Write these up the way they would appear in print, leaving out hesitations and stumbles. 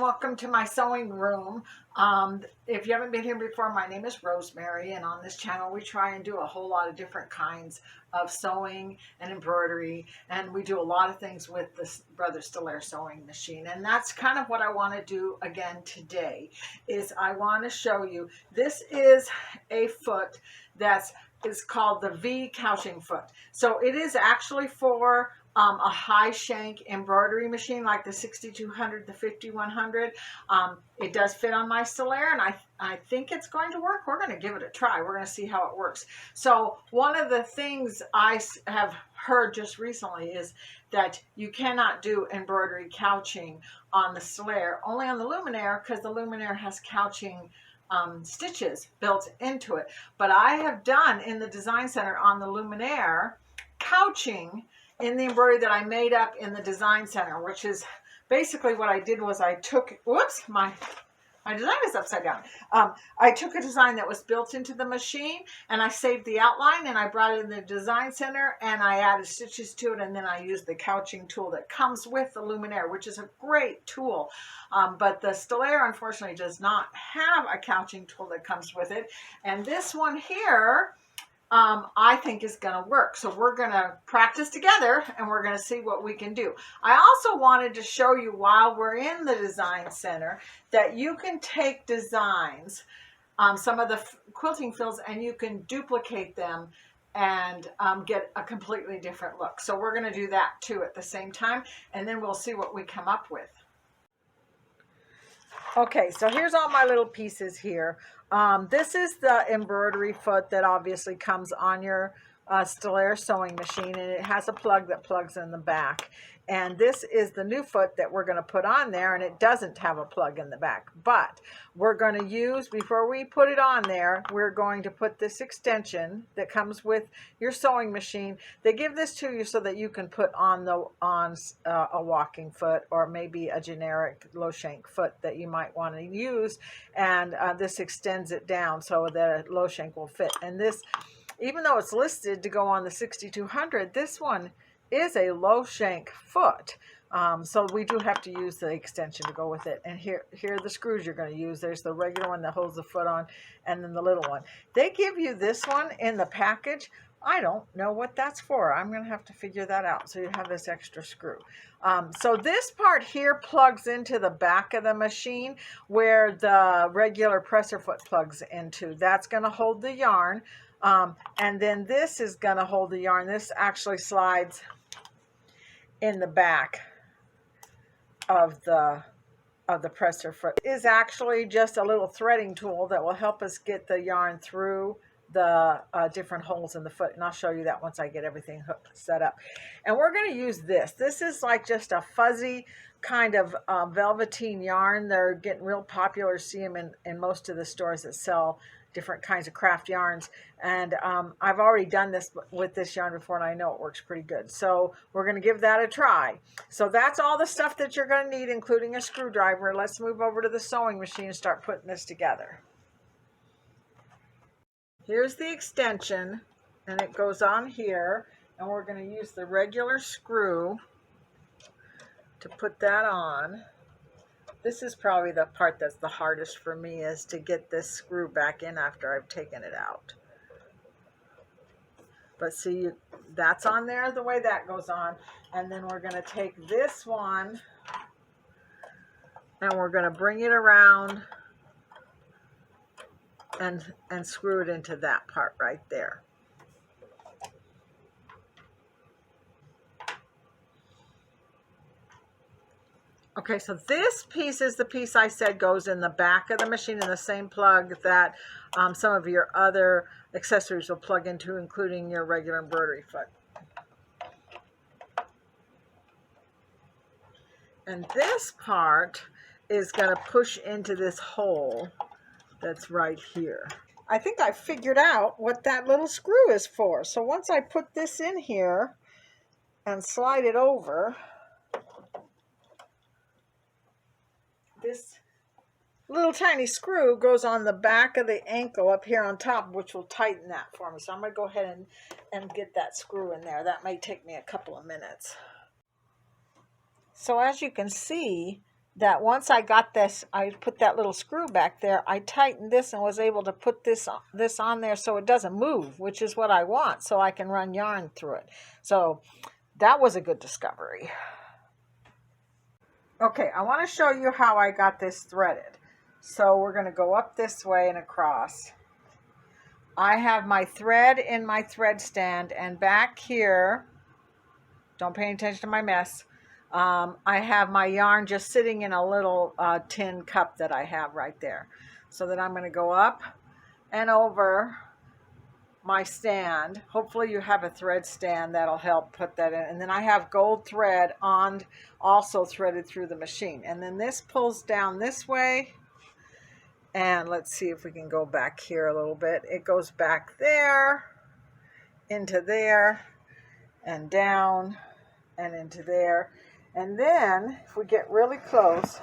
welcome to my sewing room. If you haven't been here before, my name is Rosemary, and on this channel we try and do a whole lot of different kinds of sewing and embroidery, and we do a lot of things with this Brother Stellaire sewing machine. And that's kind of what I want to do again today. Is I want to show you, this is a foot is called the V couching foot. So it is actually for a high shank embroidery machine like the 6200, the 5100. It does fit on my Stellaire, and I think it's going to work. We're going to give it a try. We're going to see how it works. So one of the things I have heard just recently is that you cannot do embroidery couching on the Stellaire, only on the luminaire, because the luminaire has couching stitches built into it. But I have done in the design center on the luminaire couching in the embroidery that I made up in the design center, which is basically what I did was I took, whoops, my design is upside down. I took a design that was built into the machine, and I saved the outline, and I brought it in the design center, and I added stitches to it, and then I used the couching tool that comes with the luminaire, which is a great tool. But the Stellaire, unfortunately, does not have a couching tool that comes with it. And this one here, I think is going to work. So we're going to practice together, and we're going to see what we can do. I also wanted to show you while we're in the design center that you can take designs, some of the quilting fills, and you can duplicate them and get a completely different look. So we're going to do that too at the same time, and then we'll see what we come up with. Okay, so here's all my little pieces here. This is the embroidery foot that obviously comes on your Stellaire sewing machine, and it has a plug that plugs in the back. And this is the new foot that we're going to put on there, and it doesn't have a plug in the back. But we're going to use, before we put it on there, we're going to put this extension that comes with your sewing machine. They give this to you so that you can put on a walking foot, or maybe a generic low shank foot that you might want to use. And this extends it down so that a low shank will fit. And this, even though it's listed to go on the 6200, this one is a low shank foot. So we do have to use the extension to go with it. And here are the screws you're going to use. There's the regular one that holds the foot on, and then the little one. They give you this one in the package. I don't know what that's for. I'm going to have to figure that out. So you have this extra screw. So this part here plugs into the back of the machine where the regular presser foot plugs into. That's going to hold the yarn. And then this is going to hold the yarn. This actually slides in the back of the presser foot. It is actually just a little threading tool that will help us get the yarn through the different holes in the foot, and I'll show you that once I get everything set up. And we're going to use this. This is like just a fuzzy kind of velveteen yarn. They're getting real popular. See them in most of the stores that sell different kinds of craft yarns, and I've already done this with this yarn before, and I know it works pretty good. So we're going to give that a try. So that's all the stuff that you're going to need, including a screwdriver. Let's move over to the sewing machine and start putting this together. Here's the extension, and it goes on here, and we're going to use the regular screw to put that on. This is probably the part that's the hardest for me, is to get this screw back in after I've taken it out. But see, that's on there the way that goes on. And then we're going to take this one and we're going to bring it around and screw it into that part right there. Okay, so this piece is the piece I said goes in the back of the machine, in the same plug that some of your other accessories will plug into, including your regular embroidery foot. And this part is going to push into this hole that's right here. I think I figured out what that little screw is for. So once I put this in here and slide it over, this little tiny screw goes on the back of the ankle up here on top, which will tighten that for me. So I'm going to go ahead and get that screw in there. That may take me a couple of minutes. So as you can see, that once I got this, I put that little screw back there, I tightened this and was able to put this on there so it doesn't move, which is what I want, so I can run yarn through it. So that was a good discovery. Okay, I want to show you how I got this threaded. So we're going to go up this way and across. I have my thread in my thread stand, and back here, don't pay attention to my mess, I have my yarn just sitting in a little tin cup that I have right there. So that I'm going to go up and over my stand. Hopefully you have a thread stand that'll help put that in. And then I have gold thread on, also threaded through the machine. And then this pulls down this way. And let's see if we can go back here a little bit. It goes back there, into there, and down, and into there. And then, if we get really close,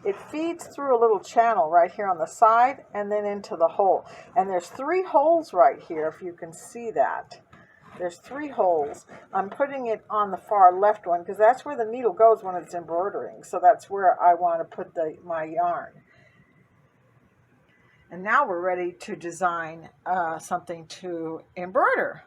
it feeds through a little channel right here on the side and then into the hole. And there's 3 holes right here, if you can see that. There's 3 holes. I'm putting it on the far left one because that's where the needle goes when it's embroidering. So that's where I want to put my yarn. And now we're ready to design something to embroider.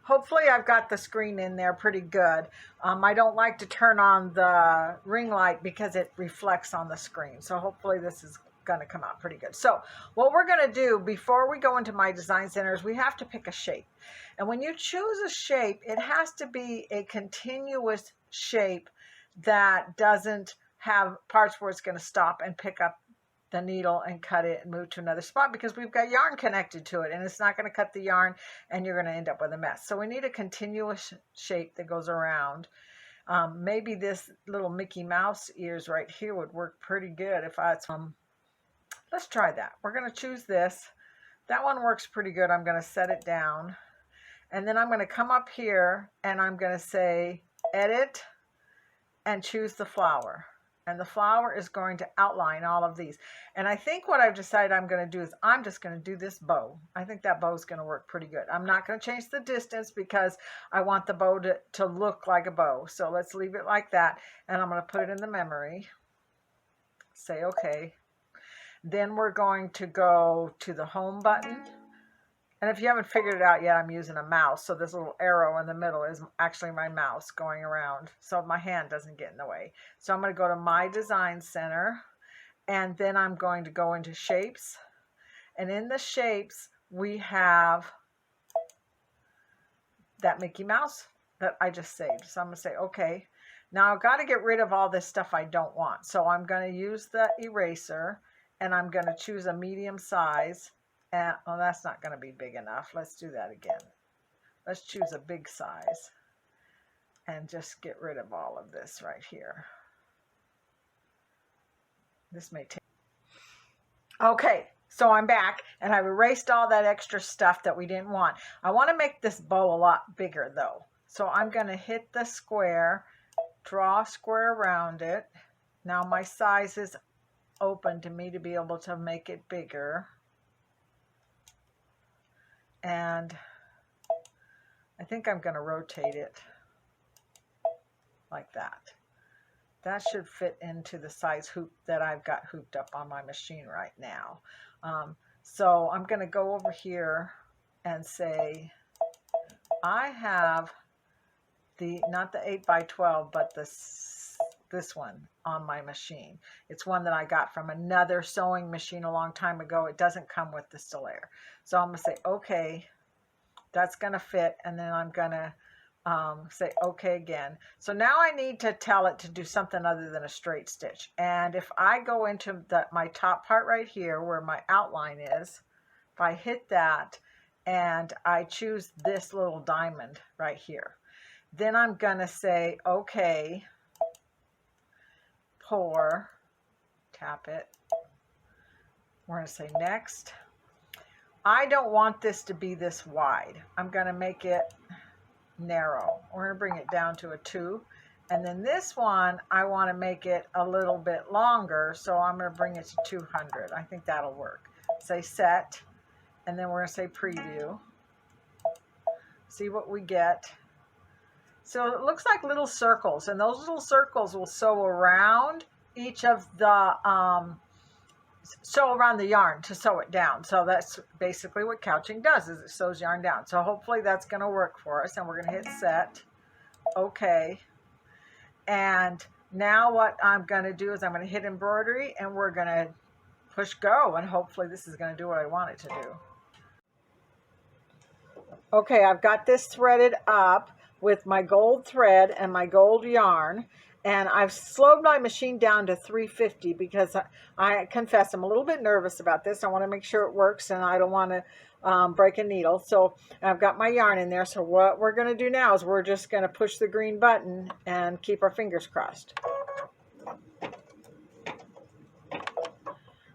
Hopefully I've got the screen in there pretty good. I don't like to turn on the ring light because it reflects on the screen. So hopefully this is going to come out pretty good. So what we're going to do before we go into my design center is we have to pick a shape. And when you choose a shape, it has to be a continuous shape that doesn't have parts where it's going to stop and pick up the needle and cut it and move to another spot, because we've got yarn connected to it and it's not going to cut the yarn and you're going to end up with a mess. So we need a continuous shape that goes around. Maybe this little Mickey Mouse ears right here would work pretty good if I had some. Let's try that. We're going to choose this. That one works pretty good. I'm going to set it down and then I'm going to come up here and I'm going to say edit and choose the flower. And the flower is going to outline all of these. And I think what I've decided I'm going to do is I'm just going to do this bow. I think that bow is going to work pretty good. I'm not going to change the distance because I want the bow to look like a bow. So let's leave it like that. And I'm going to put it in the memory. Say okay. Then we're going to go to the home button. And if you haven't figured it out yet, I'm using a mouse. So this little arrow in the middle is actually my mouse going around, so my hand doesn't get in the way. So I'm going to go to my design center, and then I'm going to go into shapes. And in the shapes, we have that Mickey Mouse that I just saved. So I'm going to say, okay. Now I've got to get rid of all this stuff I don't want. So I'm going to use the eraser, and I'm going to choose a medium size. And, well, that's not going to be big enough. Let's do that again. Let's choose a big size and just get rid of all of this right here. This may take. Okay, so I'm back and I've erased all that extra stuff that we didn't want. I want to make this bow a lot bigger though. So I'm going to hit the square, draw a square around it. Now my size is open to me to be able to make it bigger. And I think I'm going to rotate it like that. That should fit into the size hoop that I've got hooped up on my machine right now. So I'm going to go over here and say, I have not the 8x12, but this one on my machine. It's one that I got from another sewing machine a long time ago. It doesn't come with the Stellaire. So I'm going to say, okay, that's going to fit. And then I'm going to say, okay again. So now I need to tell it to do something other than a straight stitch. And if I go into my top part right here where my outline is, if I hit that and I choose this little diamond right here, then I'm going to say, okay, pour, tap it. We're going to say next. I don't want this to be this wide. I'm going to make it narrow. We're going to bring it down to a 2. And then this one, I want to make it a little bit longer, so I'm going to bring it to 200. I think that'll work. Say set, and then we're going to say preview. See what we get. So it looks like little circles, and those little circles will sew around each of the sew around the yarn to sew it down. So that's basically what couching does, is it sews yarn down. So hopefully that's going to work for us, and we're going to hit set. Okay. And now what I'm going to do is I'm going to hit embroidery, and we're going to push go, and hopefully this is going to do what I want it to do. Okay, I've got this threaded up with my gold thread and my gold yarn, and I've slowed my machine down to 350 because I confess I'm a little bit nervous about this. I want to make sure it works, and I don't want to break a needle. So I've got my yarn in there. So what we're going to do now is we're just going to push the green button and keep our fingers crossed.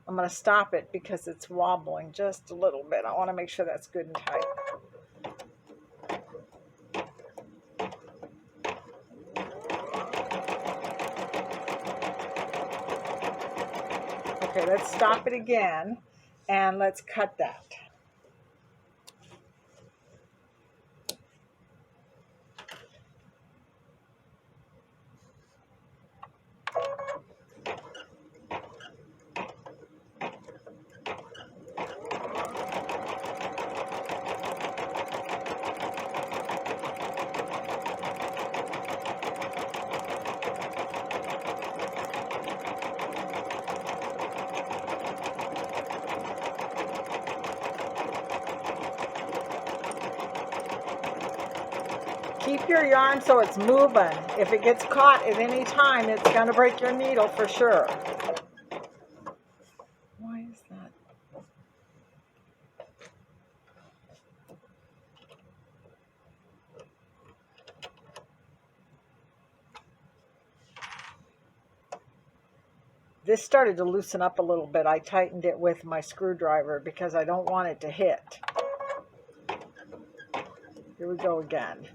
I'm going to stop it because it's wobbling just a little bit. I want to make sure that's good and tight. Okay, let's stop it again, and let's cut that. Keep your yarn so it's moving. If it gets caught at any time, it's going to break your needle for sure. Why is that? This started to loosen up a little bit. I tightened it with my screwdriver because I don't want it to hit. Here we go again.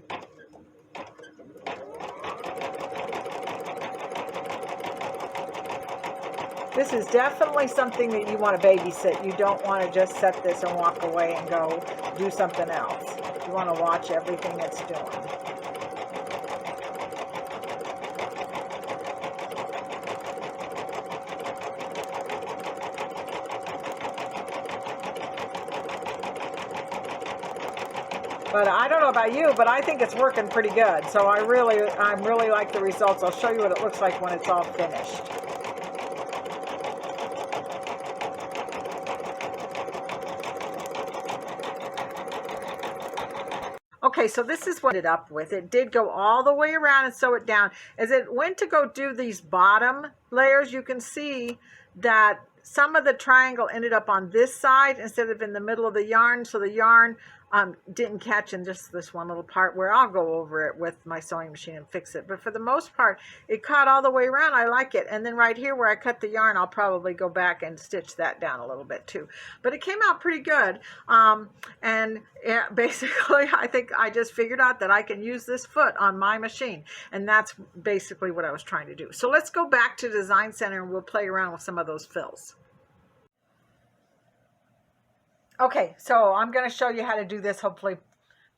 This is definitely something that you want to babysit. You don't want to just set this and walk away and go do something else. You want to watch everything it's doing. But I don't know about you, but I think it's working pretty good. So I really like the results. I'll show you what it looks like when it's all finished. Okay, so this is what it ended up with. It did go all the way around and sew it down. As it went to go do these bottom layers, you can see that some of the triangle ended up on this side instead of in the middle of the yarn. So the yarn didn't catch in just this one little part where I'll go over it with my sewing machine and fix it. But for the most part, it caught all the way around. I like it. And then right here where I cut the yarn, I'll probably go back and stitch that down a little bit too. But it came out pretty good. And yeah, basically, I think I just figured out that I can use this foot on my machine. And that's basically what I was trying to do. So let's go back to Design Center and we'll play around with some of those fills. Okay, so I'm going to show you how to do this hopefully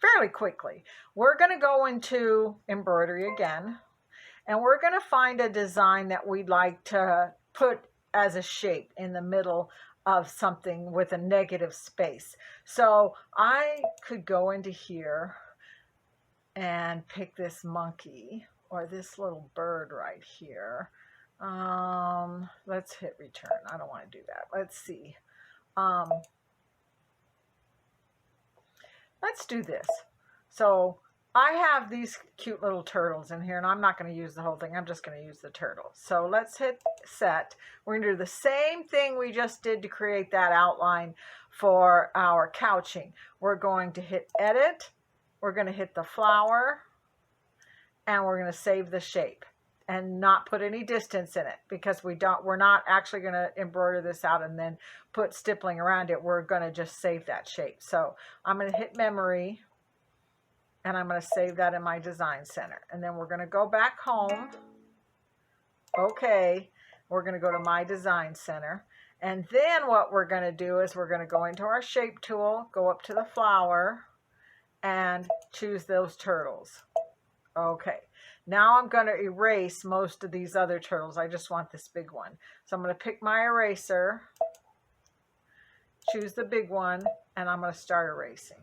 fairly quickly. We're going to go into embroidery again, and we're going to find a design that we'd like to put as a shape in the middle of something with a negative space. So I could go into here and pick this monkey or this little bird right here. Let's hit return. I don't want to do that. Let's see. Let's do this. So I have these cute little turtles in here, and I'm not going to use the whole thing. I'm just going to use the turtle. So let's hit set. We're going to do the same thing we just did to create that outline for our couching. We're going to hit edit. We're going to hit the flower, and we're going to save the shape and not put any distance in it because we're not actually going to embroider this out and then put stippling around it. We're going to just save that shape. So I'm going to hit memory, and I'm going to save that in my Design Center. And then we're going to go back home. Okay, we're going to go to my Design Center. And then what we're going to do is we're going to go into our shape tool, go up to the flower, and choose those turtles. Okay, now I'm going to erase most of these other turtles. I just want this big one. So I'm going to pick my eraser, choose the big one, and I'm going to start erasing.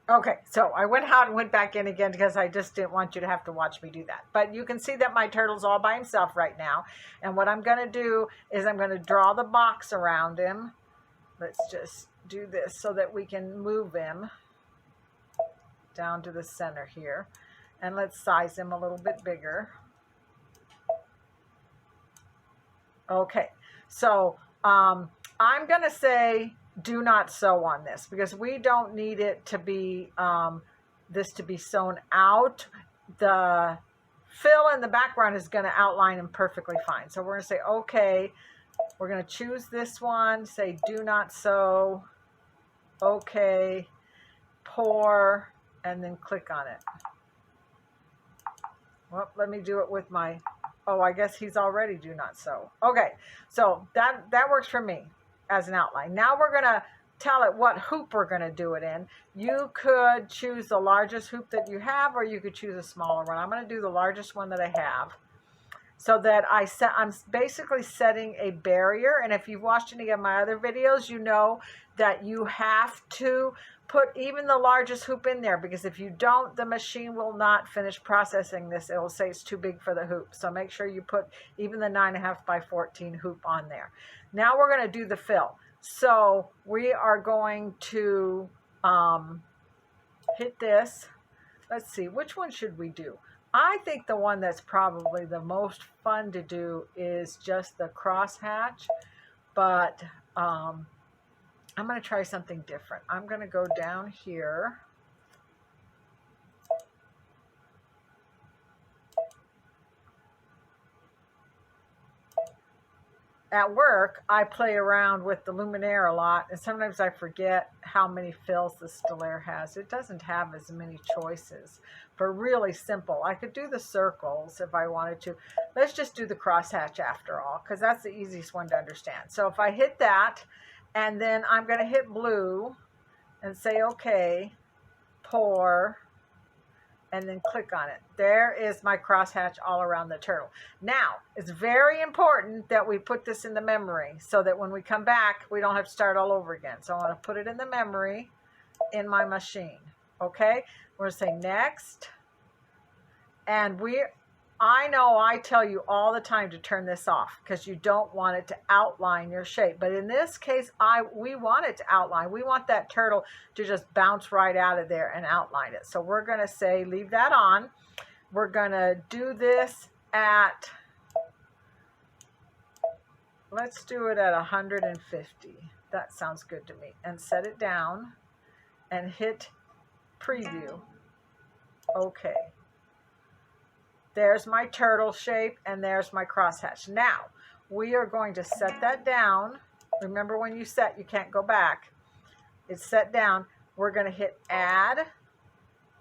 Okay, so I went out and went back in again because I just didn't want you to have to watch me do that. But you can see that my turtle's all by himself right now. And what I'm going to do is I'm going to draw the box around him. Let's just do this so that we can move him down to the center here. And let's size him a little bit bigger. Okay, so I'm going to say do not sew on this because we don't need it to be this to be sewn out. The fill in the background is going to outline him perfectly fine. So we're going to say okay. We're going to choose this one, say do not sew, okay, pour, and then click on it. Well, let me do it with my, oh, I guess he's already do not sew. Okay, so that works for me as an outline. Now we're going to tell it what hoop we're going to do it in. You could choose the largest hoop that you have, or you could choose a smaller one. I'm going to do the largest one that I have, so that I'm basically setting a barrier. And if you've watched any of my other videos, you know that you have to put even the largest hoop in there, because if you don't, the machine will not finish processing this. It will say it's too big for the hoop. So make sure you put even the 9.5 by 14 hoop on there. Now we're going to do the fill. So we are going to hit this. Let's see, which one should we do? I think the one that's probably the most fun to do is just the crosshatch, but I'm going to try something different. I'm going to go down here. At work, I play around with the luminaire a lot, and sometimes I forget how many fills the Stellaire has. It doesn't have as many choices, but really simple. I could do the circles if I wanted to. Let's just do the crosshatch after all, because that's the easiest one to understand. So if I hit that, and then I'm going to hit blue and say okay, pour, and then click on it. There is my crosshatch all around the turtle. Now, it's very important that we put this in the memory so that when we come back, we don't have to start all over again. So I want to put it in the memory in my machine. Okay? We're going to say next. And I know I tell you all the time to turn this off because you don't want it to outline your shape. But in this case, we want it to outline. We want that turtle to just bounce right out of there and outline it. So we're going to say leave that on. We're going to do this at, let's do it at 150. That sounds good to me. And set it down and hit preview. Okay. There's my turtle shape, and there's my crosshatch. Now, we are going to set that down. Remember, when you set, you can't go back. It's set down. We're going to hit add.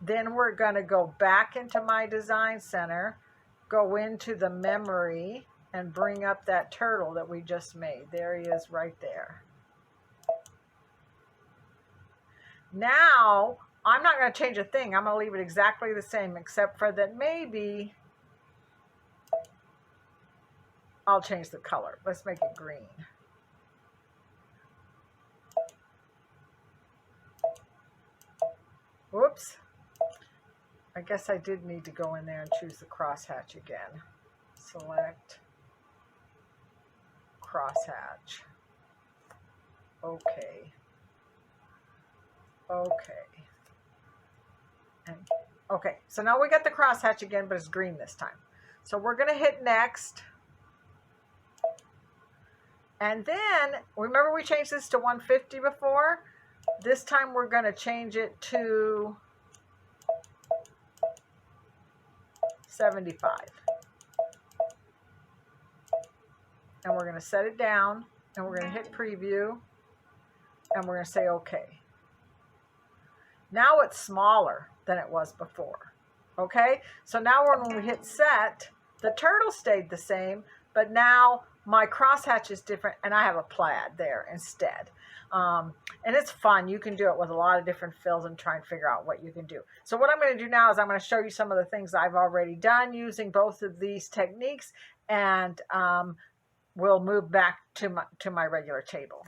Then we're going to go back into my design center, go into the memory, and bring up that turtle that we just made. There he is right there. Now, I'm not going to change a thing. I'm going to leave it exactly the same, except for that maybe I'll change the color. Let's make it green. Whoops. I guess I did need to go in there and choose the crosshatch again. Select crosshatch. Okay. Okay. And, okay, so now we got the crosshatch again, but it's green this time. So we're going to hit next. And then, remember we changed this to 150 before? This time we're going to change it to 75. And we're going to set it down, and we're going to hit preview, and we're going to say okay. Now it's smaller than it was before. Okay? So now when we hit set, the turtle stayed the same, but now my crosshatch is different, and I have a plaid there instead. And it's fun. You can do it with a lot of different fills and try and figure out what you can do. So what I'm going to do now is I'm going to show you some of the things I've already done using both of these techniques, and we'll move back to my regular table.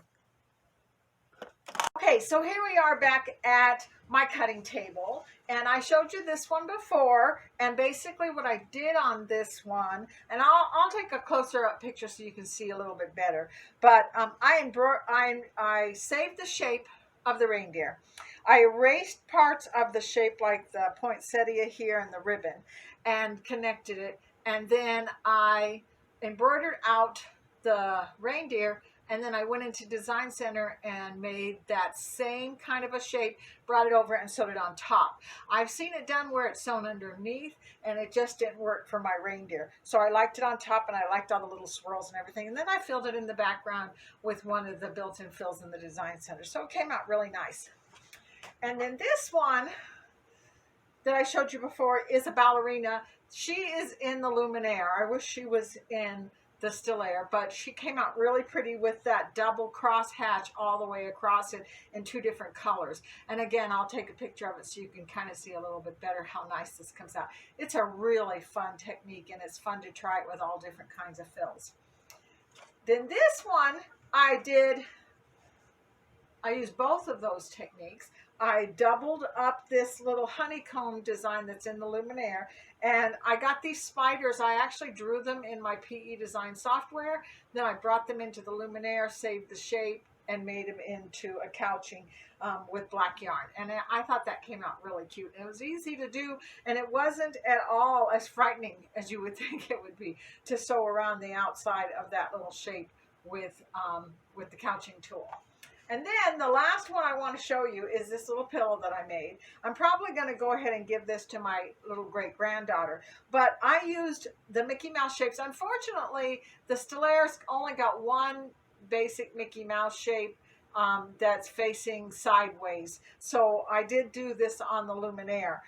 Okay, so here we are back at my cutting table, and I showed you this one before, and basically what I did on this one, and I'll take a closer up picture so you can see a little bit better, but I saved the shape of the reindeer. I erased parts of the shape like the poinsettia here and the ribbon and connected it, and then I embroidered out the reindeer. And then I went into Design Center and made that same kind of a shape, brought it over and sewed it on top. I've seen it done where it's sewn underneath, and it just didn't work for my reindeer. So I liked it on top, and I liked all the little swirls and everything. And then I filled it in the background with one of the built-in fills in the Design Center. So it came out really nice. And then this one that I showed you before is a ballerina. She is in the luminaire. I wish she was in the Stellaire, but she came out really pretty with that double cross hatch all the way across it in 2 different colors. And again, I'll take a picture of it so you can kind of see a little bit better how nice this comes out. It's a really fun technique, and it's fun to try it with all different kinds of fills. Then this one I used both of those techniques. I doubled up this little honeycomb design that's in the luminaire, and I got these spiders. I actually drew them in my PE design software. Then I brought them into the luminaire, saved the shape, and made them into a couching with black yarn. And I thought that came out really cute. And it was easy to do, and it wasn't at all as frightening as you would think it would be to sew around the outside of that little shape with the couching tool. And then the last one I want to show you is this little pillow that I made. I'm probably going to go ahead and give this to my little great-granddaughter. But I used the Mickey Mouse shapes. Unfortunately, the Stellaire's only got one basic Mickey Mouse shape that's facing sideways. So I did do this on the luminaire,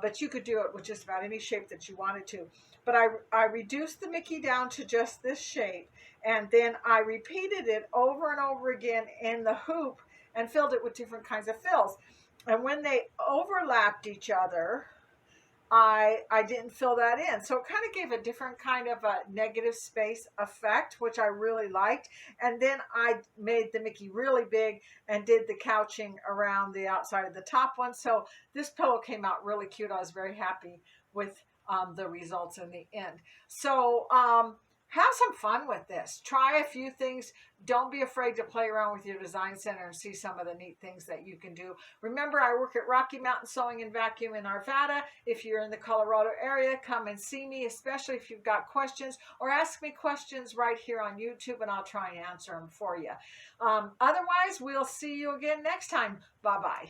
but you could do it with just about any shape that you wanted to. But I reduced the Mickey down to just this shape, and then I repeated it over and over again in the hoop and filled it with different kinds of fills. And when they overlapped each other, I didn't fill that in. So it kind of gave a different kind of a negative space effect, which I really liked. And then I made the Mickey really big and did the couching around the outside of the top one. So this pillow came out really cute. I was very happy with the results in the end. So have some fun with this. Try a few things. Don't be afraid to play around with your Design Center and see some of the neat things that you can do. Remember, I work at Rocky Mountain Sewing and Vacuum in Arvada. If you're in the Colorado area, come and see me, especially if you've got questions, or ask me questions right here on YouTube, and I'll try and answer them for you. Otherwise, we'll see you again next time. Bye-bye.